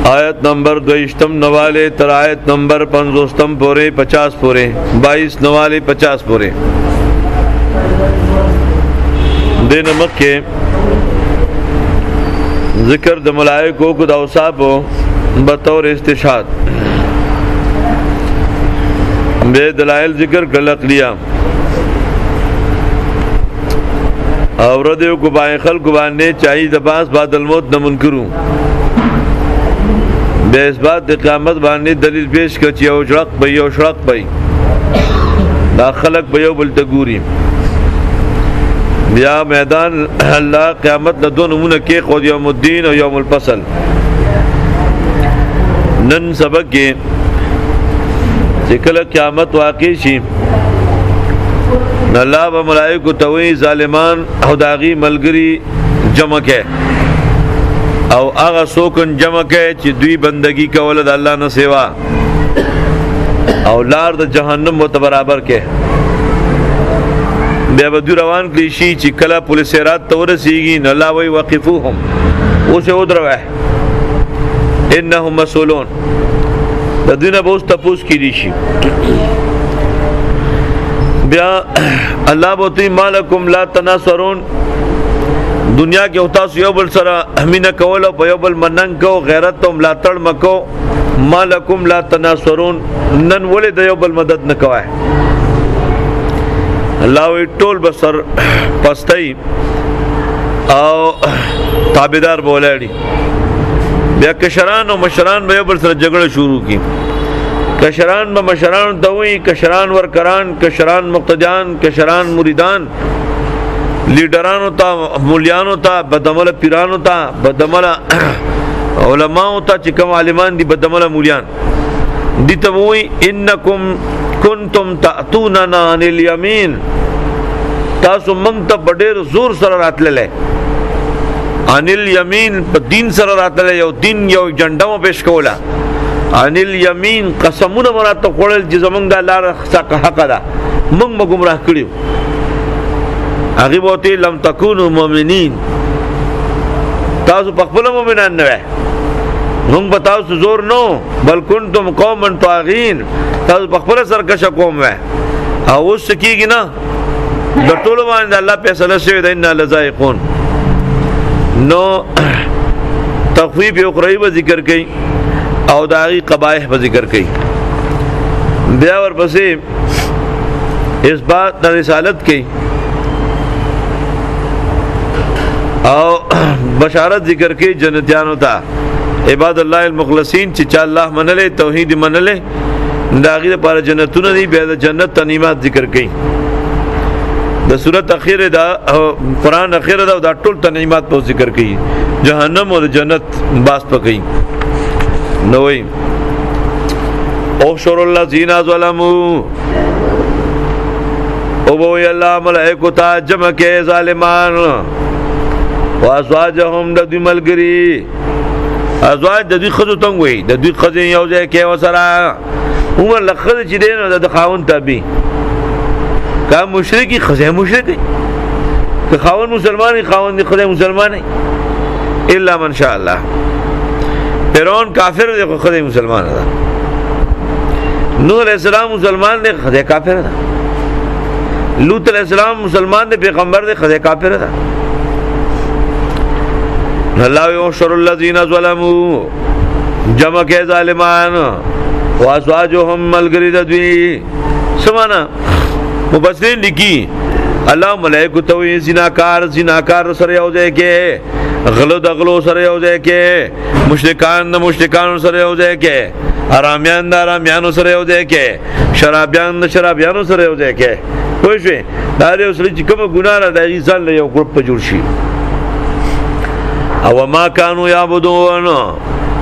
आयत नंबर 22 नवाले तर आयत नंबर 50 पूरे 50 पूरे 22 नवाले 50 पूरे दे नमक के जिक्र द मलाइको को दौसाबो बतौर इस्तिशाद बे दलाइल जिक्र गलत लिया और देव को बाखल को बांधने चाहिए दबास बादल मौत न मुनकरूं बे इस बात क़यामत बांधने दलील पेश कची औशरक भाई दाखलक भयो बुलतगूरी या मैदान अल्लाह क़यामत न दो नमूने के खुद यौमुद्दीन और यौमुल फसल नन सबक के चिकल क़यामत वाक़ई शी अल्लाह व मलाइको तवी ज़ालिमान खुदागी मलगरी जमक है और आगा सोकन जमक है ची दुई बंदगी का वलद अल्लाह न सेवा और लार द जहन्नम व बराबर के बेबदू रवान क्लीशी ची कला पुलिस रात तवर सीगी नल्ला वही वक़िफू हम उसे उधर है इन्नहुम मसूलून दुनिया बहुत तपूस की रीशी ब्या अल्लाह बोती मालकुम ला तनासरून दुनिया के होता योबल सरा हमीना कवलो पयोबल मनंग को गैरत तुम ला तड़ मको मालकुम ला तनासरून नन वले दयोबल मदद न कवाए अल्लाह टोल बसर पस्तई और ताबेदार बोलेड़ी ब्या कशरान और मशरान बयोबल सर झगड़े शुरू की कशरान ब मशरान दवी कशरान वरकरान कशरान मुक्तजान कशरान मुरीदान लीडरान होता मुलियान होता बदमल पीरान होता बदमल उलमा होता चिकम आलिमान दी बदमल मुलियान दी तबुई इन्नकुम कुंतुम तातूनना अनिल यमीन तासु मंग तब बडेर जोर सर रातले अनिल यमीन दीन सर रातले यो दिन यो झंडा में पेश कोला अनिल यमीन कसमुन मरा तो कोड़ल जी जमंग दा लार हक हकदा मंग गुमराह करियो आगे बोती लम तकुनु मुमिनीन तासु पखबल मुमिनान नवे मंग बताओ जोर नो बल कुंतुम कौमन तागीन तासु पखबल सरकश कौम है उस की ना डटोल मान अल्लाह फैसला से इन्ना लज़ाइक़ून नो तखवीफ उखरवी व जिक्र कई और दागी कबाइह व जिक्र कई ब्या और बसे इस बात न रिसालत की और बशारत जिक्र की जन्नतियान होता इबादुल्लाह मुखलसीन चिचा अल्लाह मनले तौहीद मनले दागी पार जन्नतुन नहीं बेद जन्नत तनीमात जिक्र की द सूरत अखीर दा कुरान अखीर दा टोल तनीमात पर जिक्र की जहन्नम और जन्नत बास पकई नोई ओशरुल्लज़ीना ज़लमू ओ वो अल्लाह मलाइको ता जम के ज़ालिमान वाज़वाजहुम ददी मलगरी अज़वाज ददी खजु तंग हुई ददी खजे यौजे के वसरा उमर लखद चिदे न द खाउन तबी का मुशरिकी खजे मुशरिकी का खाउन मुसलमान खाउन खजे मुसलमान है इल्ला मन शा अल्लाह फिरौन काफिर देखो खदे मुसलमान था नूह अलैहिस्सलाम मुसलमान ने खदे काफिर था लूत अलैहिस्सलाम मुसलमान ने पैगंबर ने खदे काफिर था अल्लाह युशरुल्लज़ीना ज़लमू जमा के ज़ालिमान वाज़वाजुहुम मलगरिदवी समाना मुफस्सिरीन लिखी अल्लाह मलाइको तवी जिनाकार सर यौजे के गलो दगलो सर यौजे के मुशरिकान सर यौजे के आरामियान सर यौजे के शराबियान सर यौजे के कोई दारे उसले कम गुनाह दा इंसान ले ग्रुप पे जुड़शी अव मा कानू याबुदून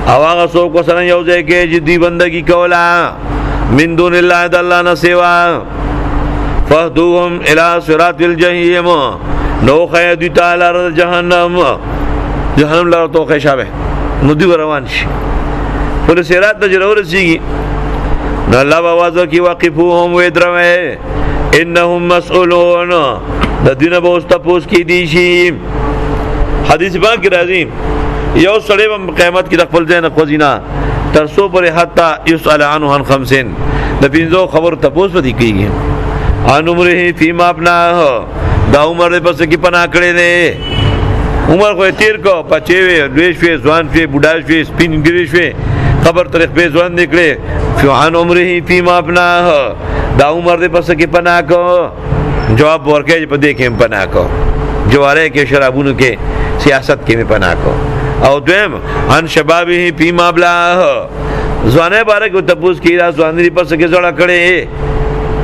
अवागा सो को सर यौजे के जिद्दी बंदगी कोला मिन दुनिल्लाह अल्लाह न सेवा फहदूहुम इला सिरातिल जहीम नो खयदु ताला जहन्नम ला तो खैशाबे नुदी रवानश पुलिस सिरात जरूर सीगी नल्ला आवाज की वाकिफूहुम वेद्रमे इन्नहुम मसऊलून ददीन बोस्ता पोस की दीशी हदीस पाक राजी یو سړی په قیامت کې د خپل ځای نه خوځینا تر څو پورې حتی یسأل عنه عن خمسین د پنځو خبرو تپوس پدې کیږي. ان عمره فيما ابناه دا عمر په څه کې پناه کړی دی. عمر خو تیر کو پچې وي دوی شوي ځوان شوي بوډا شوي سپین ګری شوي خبر طریق به ځوان نکړي. فعن عمره فيما ابناه دا عمر دې په څه کې پناه کو. جواب ورکړي په دې کې پناه کو. جواره کې شرابونو کې سیاست کې پناه کو. او دویم ان شبابه فيما ابلاه ځوانه باره کې تپوس کی را ځواني په څه کې جوړه کړي.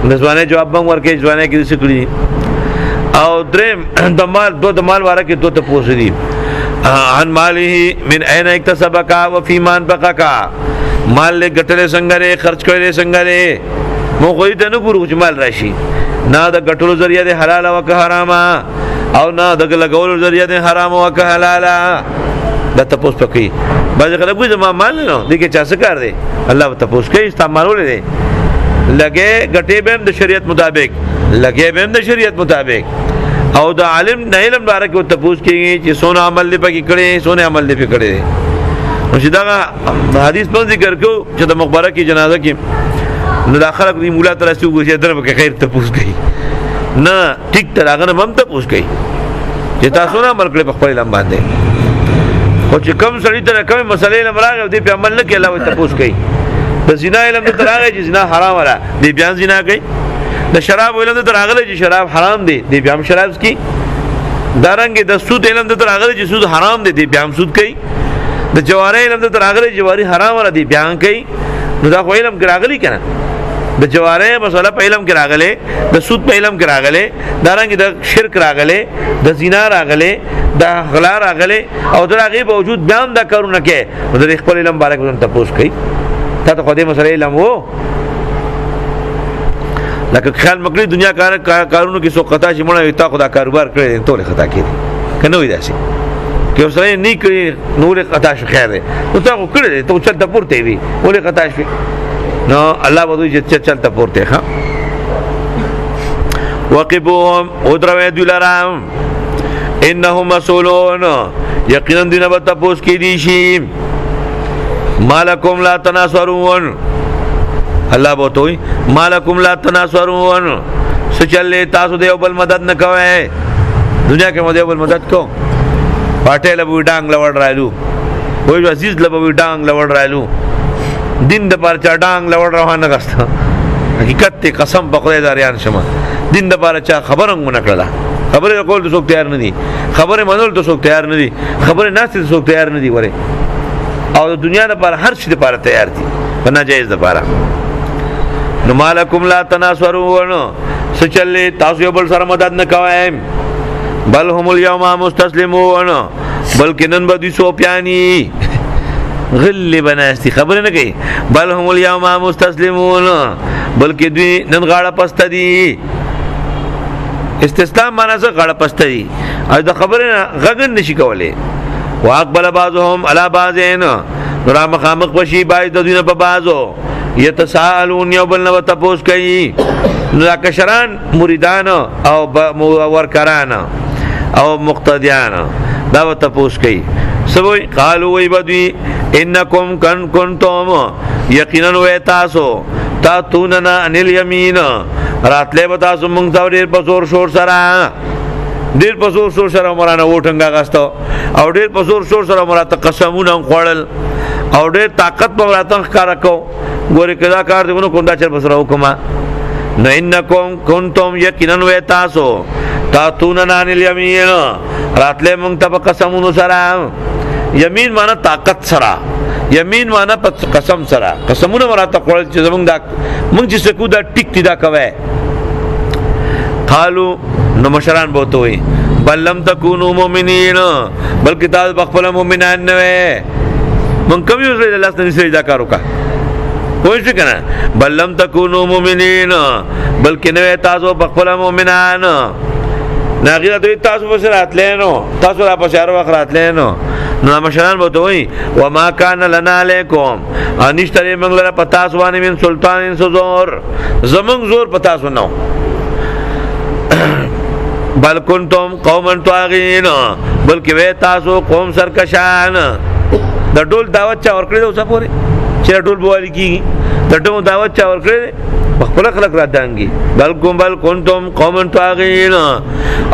د ځوانه جواب هم ورکړي ځوانه کې څه کړي. او دریم د مال واره کې دوه تپوس دي. عن ماله من اين اكتسبك وفيما انفقك مال له ګټلې څنګه لري خرج کړې څنګه لري مو خو دې نه ګورو چې مال راشي نه د ګټلو ذریعہ د حلال او که حرام او نه د لګولو ذریعہ د حرام او که حلال دا تپوس پکې باز خلک وې ما مال نه دي کې چا څه کار دی الله تپوس کوي استعمالول دي لګې ګټې به د شریعت مطابق لګې به د شریعت مطابق او د عالم نه علم باره کې تپوس کېږي چې سونه عمل لپاره کې کړي سونه عمل لپاره کړي. نو چې دا حدیث په ذکر کو چې د مقبره کې جنازه کې نو داخله کوي مولا تر څو وګوري درب کې خیر تپوس کوي نه ټیک تر هغه هم تپوس کوي چې تاسو نه عمل کړی په خپل لم باندې او چې کم سړی ته کوم مسلې لمراغه دې په عمل نه کې الله تپوس کوي. د زنا علم ته راغی چې زنا حرام را دې بیان زنا کوي. د شراب علم ته راغلی چې شراب حرام دي دې بیا هم شراب کی. دارنګ د سود علم ته راغلی چې سود حرام دي دې بیا هم سود کوي. د جواری علم ته راغلی چې جواری حرام را دي بیان کوي. نو دا خو علم کې راغلی کنه د جواری مسله په علم کې راغلی د سود په علم کې راغلی دارنګ د شرک راغلی د زنا راغلی د غلا راغلی او د هغه باوجود بیان دا کارونه کوي نو د خپل علم باره کې تاسو کوي تا ته خو دې مسله علم وو لکه خیال مکړي دنیا کارونو کې سو قطا چې مونږه تا خدا کاروبار کړی ټول خطا کړی کنه وې داسي که اوسره نه کړی نور قطا شو خیر دی نو تا خو کړی ته چل ته پورته وي ولې قطا شو نو الله به دې چل ته پورته ښا وقبوهم ودروي دلارام انهم مسئولون یقینا دینه به تاسو کې دي شي مالکم لا تناصرون الله بوتوي مالکم لا تناصرون سچلې تاسو دیو بل مدد نه کوئ دنیا کې مو دیو بل مدد کو پټه له ډانګ لوړ رالو وای عزیز له ډانګ لوړ رالو دین د پر چا ډانګ لوړ روانه غسته حقیقت ته قسم پکړې داریان شمه دین د پر چا خبرم نه کړلا خبره کول ته څوک تیار نه دي خبره منول ته څوک تیار نه دي خبره ناسته څوک تیار نه دي وره او د دنیا لپاره هر شي لپاره تیار دي په ناجایز لپاره. نو مالکم لا تناصرون سچلې تاسو یو بل سره مدد نه کوئ بل هم اليوم مستسلمون بلکې نن به دوی سو پیانی غل بناستی خبر نه کوي بل هم اليوم مستسلمون بلکې دوی نن غاړه پست دي. استسلام معنا څه غاړه پست دي او د خبره غږن نشي کولای. واقبل بعضهم على بعضين را مخامخ بشي باید د دینه په بازو یتساءلون یو بل نو تپوس کوي نو کشران مریدان او ورکران او مقتدیان دا تپوس کوي سوي قالو وي بدوي انکم کنتم یقینا و تاسو تاتوننا ان الیمین راتله به تاسو مونږ ته ډیر په زور شور سره ډیر په زور شور سره مرانه وټنګا غاستو او ډیر په زور شور سره مراته قسمونه خوړل او ډیر طاقت په راته ښکارا کو ګورې کدا کار دیونو کوندا چر بسره حکما نو انکم کنتم یقینا و تاسو تاتوننا ان الیمین راتله مونږ ته قسمونو سره یمین معنی طاقت سره یمین معنی قسم سره قسمونه مراته خوړل چې زمونږ دا مونږ چې سکو دا ټیک تیدا کوي قالو نو مشران بوته وي بل لم تکونوا مؤمنین بلکې تاسو بخپل مؤمنان نه وي مونږ کوم یو ځای الله ستاسو سجدا کارو کا وای څه کنه بل لم تکونوا مؤمنین بلکې نه تاسو بخپل مؤمنان ناغیره دوی تاسو بسره اتلینو تاسو را پښار وخت اتلینو نو مشران بوته وي وما كان لنا علیکم انشتری موږ لره پتا سوانه من سلطان زور زمون زور پتا سو نو بل کنتم قوما طاغین بلکې وې تاسو قوم سرکشان د ډول دعوت چا ورکړي اوسه پورې چې ډول بوالي کیږي د ډول دعوت چا ورکړي خپل خلق را دانګي بل کنتم قوما طاغین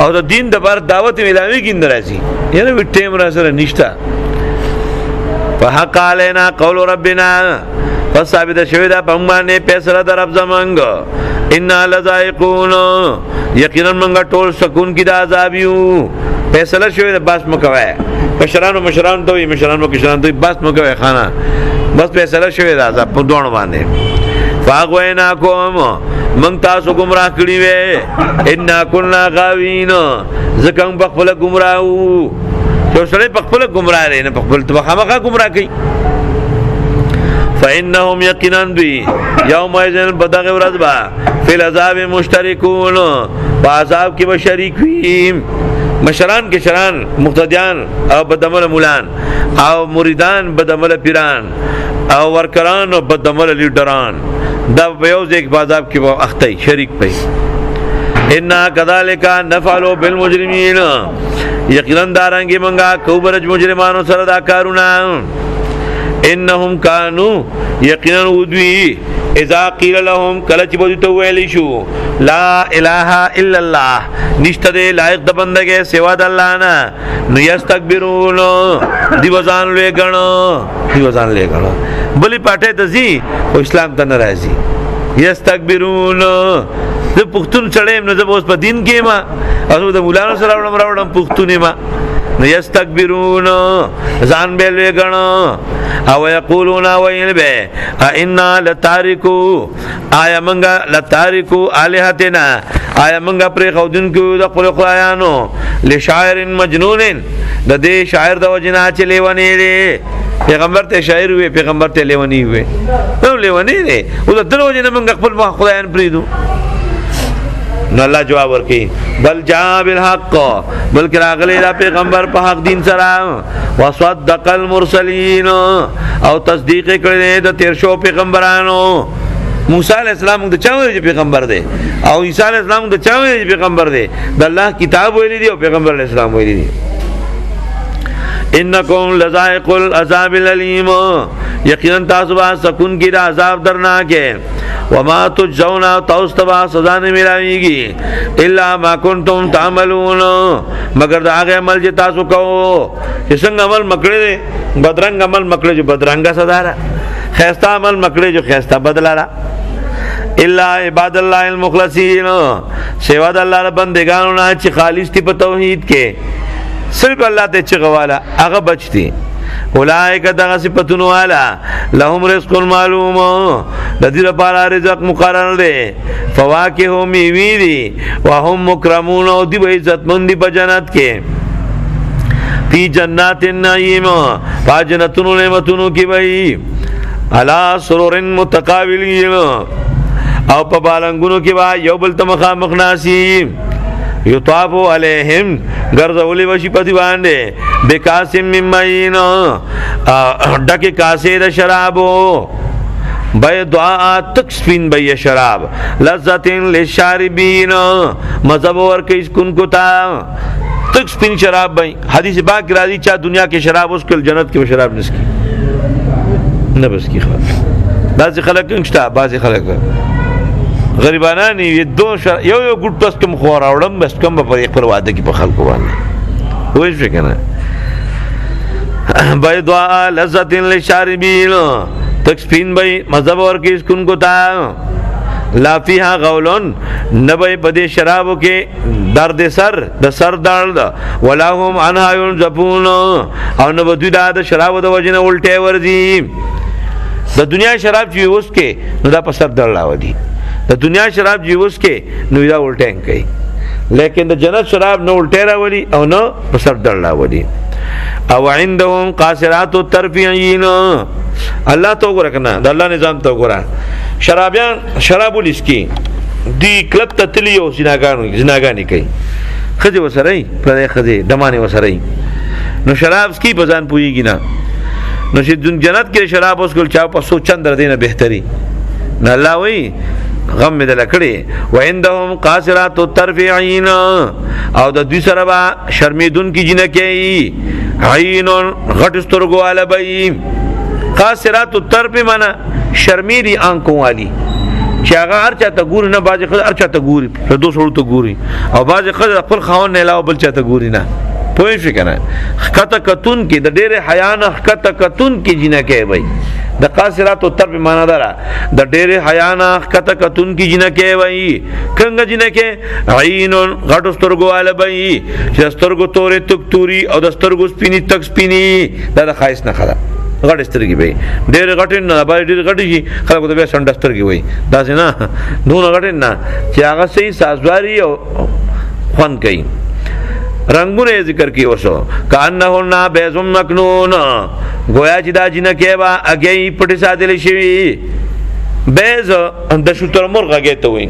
او د دین د بار دعوت ملاوي کیند راځي یعنی وی ټیم را سره نشتا فحق علینا قول ربنا فثابت شوی دا پمانه فیصله در رب زمانګ ان لذائقون یقینا منګه ټول سکون کی د عذاب یو فیصله شوی دا بس مکوي مشران ته مشران ته بس مکوي خانه بس فیصله شوی دا عذاب په دوه باندې فاغوینا کوم من تاسو گمراه کړی وې ان كنا غاوین زکم بخپل گمراهو یو سره بخپل گمراه نه بخپل تبخمه گمراه کی فانهم یقینا بی یوم یذن بدغه ورځ با فی العذاب مشترکون عذاب کې به شریک وي مشران کې شران مقتدیان او بدعمل مولان او مریدان بدعمل پیران او ورکران او بدعمل لیډران دا یو ځای په عذاب کې به اخته شریک پي ان کذالک نفعل بالمجرمین یقینا دارانګي منګه کوبرج مجرمانو سره دا کارونه انهم كانوا یقینا ودوی اذا قيل لهم کلچ بوته ویلی شو لا اله الا الله نشته دی لایق د بندګي سوا د الله نه نو یستكبرون دیوزان لګنو بلی پټه دزي او اسلام ته ناراضي یستكبرون زه پښتون چړېم نو زه اوس په دین کې ما او د مولانا سره راوړم پښتونې ما نو یستكبرون ځان به لګنو او یقولون وین به ان لتارکو آیا منګه لتارکو الہتنا آیا منګه پر خودن کو د خپل خدایانو لشاعر مجنون د دې شاعر د وجنا چلی ونی دی پیغمبر ته شاعر وي پیغمبر ته لیونی وي نو لیونی دی او د دې وجنا منګه خپل خدایان پریدو نو الله جواب ورکي بل جاء بالحق بلکې راغلی دا پیغمبر په حق دین سره وصدق المرسلین او تصدیق کړی د تیر شو پیغمبرانو موسی علیہ السلام د چا ویل پیغمبر دی او عیسی علیہ السلام د چا ویل پیغمبر دی د الله کتاب ویل دی او پیغمبر علیہ السلام ویل دی انکم لذائق العذاب الالم یقینا تاسو به سکون کی د عذاب درناک وما تجزون توستبا سزا نه ملاویږي الا ما کنتم تعملون مگر دا هغه عمل چې تاسو کوو چې څنګه عمل مکړې بدرنګ عمل مکړې جو بدرنګه سزا را خیستا عمل مکړې جو خیستا بدلا را الا عباد الله المخلصین سوا د الله بندگانو نه چې خالص دي په توحید کې صرف الله ته چې غواله هغه بچتي اولئک دغه صفاتونو والا لهم رزق معلوم د دې لپاره رزق مقرر دی فواکه میوه دي وهم مکرمون او دی به عزت مندي په جنت کې فی جنات النعیم فجنتونو نعمتونو کې وای علی سرور متقابلین او په بالنګونو کې وای یو بل ته مخامخ ناسی یطاف علیہم غرزولی وشی پتی باندې بکاسم ممین ډکه کاسه د شرابو بیضاء تکسفین بی شراب لذتین للشاربین مذهب ورکه اسکن کو تا تکسفین شراب بی حدیث پاک راضی چا دنیا کې شراب اس کل جنت کې شراب نسکی نه بس کی خلق بعضی خلق انشتا بعضی خلق غریبانانی یو ګډ پس کوم خور اورم بس کوم په خپل واده کې په خلکو باندې وایي څه کنه بیضاء لذت للشاربین تکسفین بی مذهب ورکی اسکن کو تا لا فیها غولن نبی بدی شرابو کې درد سر د سر درد ولا هم عنها ينزفون او نو دوی دا د شرابو د وجنه الټه ورځي د دنیا شراب چې اوس کې نو دا په سر درد راوړي د دنیا شراب چې اوس کې نو دا الټه کوي لیکن د جنت شراب نو الټه راوړي او نو په سر درد راوړي او عندهم قاصرات الطرفین الله تو ورکنه د الله نظام تو ګره شرابیان شراب ولسکی دی کلب تتلیو زناګانی کوي خځه وسره پر خځه دمانه وسره نو شراب سکی بزان پویږي نه نو چې جنت کې شراب اوس ګل چا په سوچند دینه بهتري نه الله وی غم مې دل کړي وعندهم قاصرات الطرف عین او د دوی سره با شرمیدون کی جنکې عین غټ سترګو والا بای قاصرات الطرف معنا شرمیری آنکھوں والی چې هغه هر چاته ګوري نه باز خل هر چاته ګوري په دوه سړو ته ګوري او باز خل خپل خاون نه علاوه بل چاته ګوري نه پوه شئ کنه خطه کتون کې د ډېر حیا نه خطه کتون کې جنکې وای د قاصرات الطرف معنا دارا د ډېر حیا نه خطه کتون کې جنکې وای څنګه جنکې عین غټ سترګو والا وای چې سترګو تورې تک توري او د سترګو سپینی تک سپینی دا د خایس نه خلا غټ سترګي وای ډېر غټ نه باندې ډېر غټ شي خلکو ته به سند سترګي وای دا څنګه دونه غټ نه چې هغه صحیح سازواري او خوان کوي رنگونه ذکر کی وسو کانهن بیض مکنون گویا چې دا جنکه با اگې پټي ساتل شي بیض د شتر مرغ هغه ته وای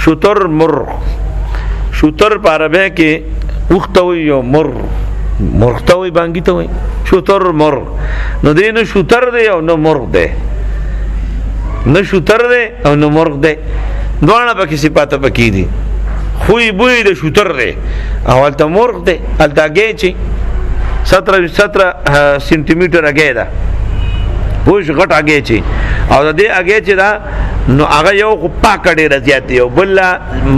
شتر مرغ شتر په عربی کې وخته وي یو مرغ ته وای بانګی ته وای شتر مرغ نو دین شتر دی او نو مرغ دی نو شتر دی او نو مرغ دی دوه په کې صفات پکې دي خوی بوی د شوتر دی اول ته مرغ دی الته اگې چی 17 سنټی میټر اگې ده پوش غټ اگې چی او د دې اگې چی دا نو هغه یو خو پاکړې رضیات یو بل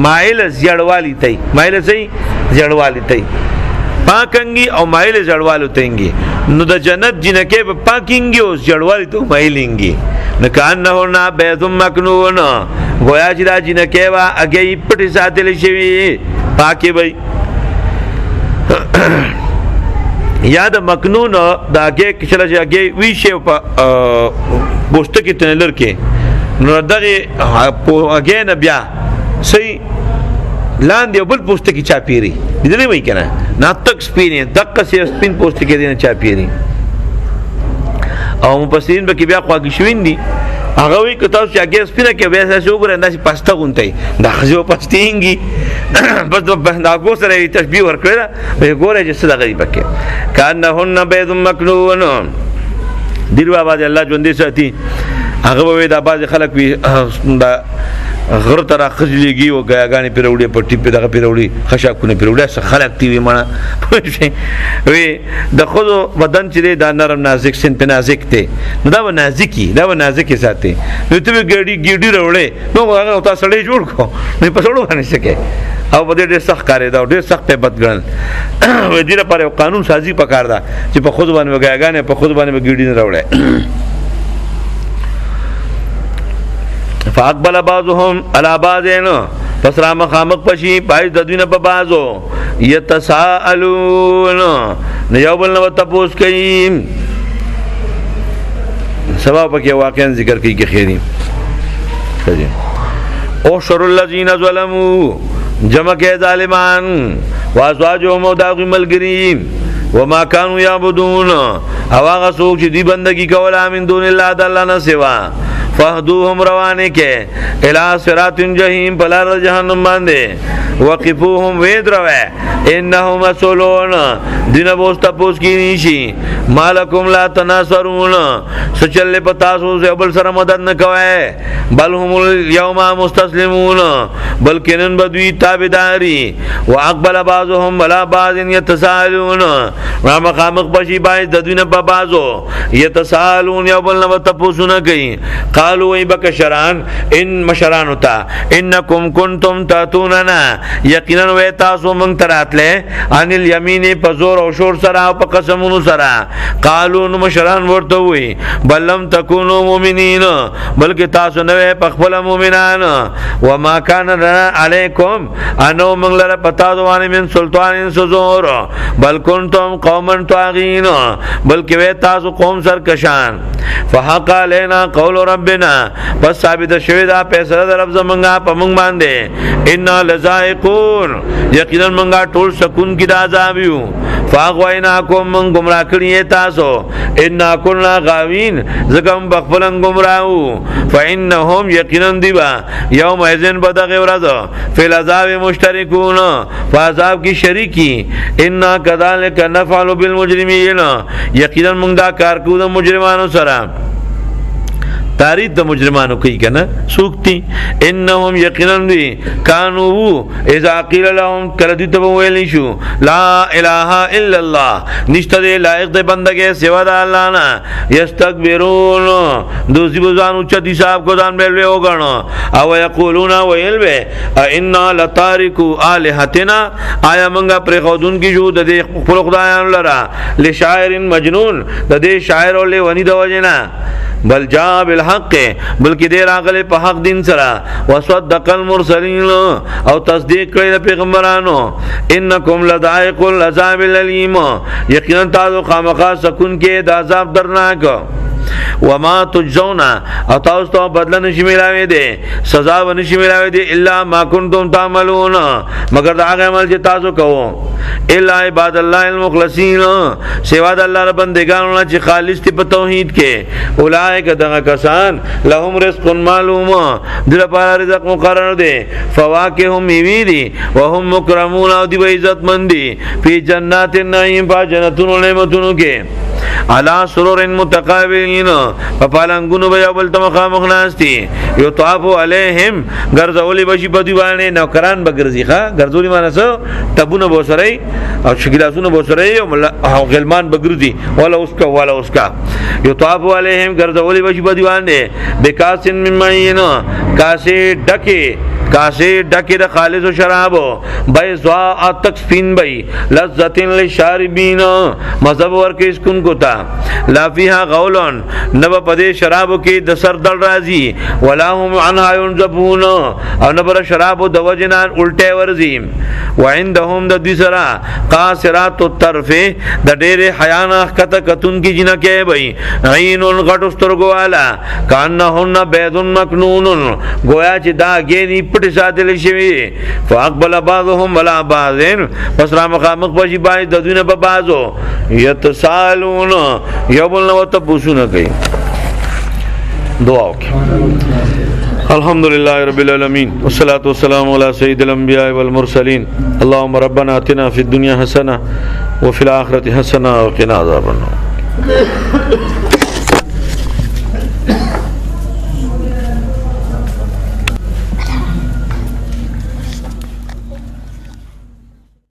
مایل زیړوالی تای مایل سي زیړوالی تای پاکنګي او مایل زړوالو تنګي نو د جنت جنکه په پاکینګي او زړوالی ته مایلینګي نو کانه نه بیض مکنون گویا چې دا جنکه وا اگې پټي ساتل شي پاکي وي یاد مکنون دا اگې کله چې اگې وی شی په بوست کې تنلر کې نو دغه اگې نه بیا صحیح لاندې بل پوسټ کې چاپیری دې وای کنه نه تک سپینې دقه سي سپین پوسټ کې دې نه چاپیری او مفسرین به کې بیا خواږي شوین دي هغه وی کته چې هغه سپینه کې بیا څه وګورئ انداسي پاسته غونټي دا خجو پاستینګي بس دا کو سره تشبیه ورکړه به ګوره چې څه د غریب کې کانهن بیض مکنون دیروا باندې الله ژوندې ساتي هغه به دا باز خلک وی دا غر تر خجلېږي او غاګانې پیروړي پټي په دغه پیروړي خشاکونه پیروړي څه خلک تی وي مړه وی د خود بدن چې دا نرم نازک سین په نازک ته نو دا و نازکی ساتي نو ته ګډي وروړې نو هغه تاسو سړی جوړ کو نو په سړو باندې سکے او په دې سخت کاری دا ډېر سخت بدګن و دې لپاره قانون سازي پکار دا چې په خود باندې غاګانې په خود باندې ګډي نه وروړې فاقبل بعضهم على بعضين پس را مخامق پشی پای د دوی نه په بازو یتساءلون نو یو بل نو تپوس کوي سبب پکې واقعا ذکر کوي کې خیری او شر الذين ظلموا جمع کې ظالمان وازواجهم او داغي ملګری وما كانوا يعبدون او هغه څوک چې دی بندگی کوله من دون الله د الله نه سوا فهدوهم روانه کې الى صراط جهنم بلار جهنم باندې وقفوهم ويدروه انهم مسئولون دین بوستا پوس کی نیشی مالکم لا تناصرون سچل پتا سو سے بل سره مدد نہ کوئے بل هم اليوم مستسلمون بلکہ نن بدوی تابعداری واقبل بعضهم ولا بعض يتساءلون مقامق بشی باعث ددوین په بازو يتساءلون یو بل نو تپوسونه کوي قالوا ای بکشران ان مشران ہوتا انکم کنتم تاتوننا یقینا و تاسو من تراتله ان الیمین پزور او شور سرا او قسمونو سرا قالوا مشران ورته وی بل لم تکونوا مؤمنین بلکہ تاسو نه پخپل مؤمنان وما کان علیکم انو من لره پتا دوانه من سلطان سزور بل کنتم قوما طاغین بلکہ و تاسو قوم سرکشان فحق علینا قول ربنا بس ثابت شوی دا پیسره در رب زمنگا پا منگ بانده انا لزائقون یقینا منگا ټول سکون کی دا عذابیو فاغویناکم من گمراہ کریے تاسو انا کننا غاوین زکم بخفلن گمراہو فإنهم یقینا دیبا یوم ایزن بدغ ورزا فی العذاب مشترکون فعذاب کی شریکی انا کذالک نفعل بالمجرمین یقینا منگ دا کارکو دا مجرمانو سرام तारीफ د مجرمانو کوي کنه سوکتی انهم یقینا دی کانوا اذا قیل لهم کله دې ته ویل شو لا اله الا الله نشته دی لایق د بندګي سوا د الله نه یستكبرون دوی بوزان او چدي صاحب کو ځان ملوي وګڼو او یقولون ویلوي ان لتارکو الہتنا آیا منګه پر خودون کی جو د خپل خدایانو لرا لشاعر مجنون د دې شاعر او لونی د وجنا بل جاء بالحق بلکې دې راغله په حق دین سره وصدق المرسلین او تصدیق کړی د پیغمبرانو انکم لذائق العذاب الالم یقینا تاسو خامخا سکون کې د عذاب درناک وما تجزون اتاوستو بدل نشی ملاوی دے سزا و نشی ملاوی دے الا ما کنتم تعملون مگر دا آغا عمل چه تاسو کهو الا عباد اللہ المخلصین سوا دا اللہ ربندگانونا چه خالص تی پا توحید کے اولائک دغا کسان لهم رزق معلوم دل پارا رزق مقرر دے فواکه هم میوی دی وهم مکرمون او دی با عزت مندی فی جنات النعیم پا جنتون و نعمتونو کے علا سرور متقابلین پالنگونو بیا بلتا مخامخ ناستی یطافو علیہم گرزولی بشی بدیوانے نوکران بگرزی خواه گرزولی مانا سو تبون بوسرائی او شکلاسون بوسرائی او غلمان بگرزی والا اسکا یطافو علیہم گرزولی بشی بدیوانے بکاسن من معین کاسے ڈکے دا خالص و شرابو بیضاء تک سپین بی لذتن لشاربین مذہب ورکے اسکن کو تا لا فیہا غولن نبا پدے شرابو کی دسر دل رازی ولا هم عنها ينزفون او نبر شرابو دوجنان الٹے ورزیم وعندهم دا دیسرا قاصرات الطرف دا دیر حیانا خطا کتن کی جنہ کے بی عین غٹ استرگو والا کانہن بیدن مکنون گویا چی دا گینی پٹی ساتھ لشوی فاقبل بعضهم ولا بعضین پس رامخامق پشی بائی ددوین پا بعضو یتسالون یوبلن و تپوسون کئی دعاو کی الحمدللہ رب العالمین والصلاة والسلام علی سید الانبیاء والمرسلین اللہم ربنا اتنا فی الدنیا حسنہ وفی الآخرة حسنہ وقنا عذاب النار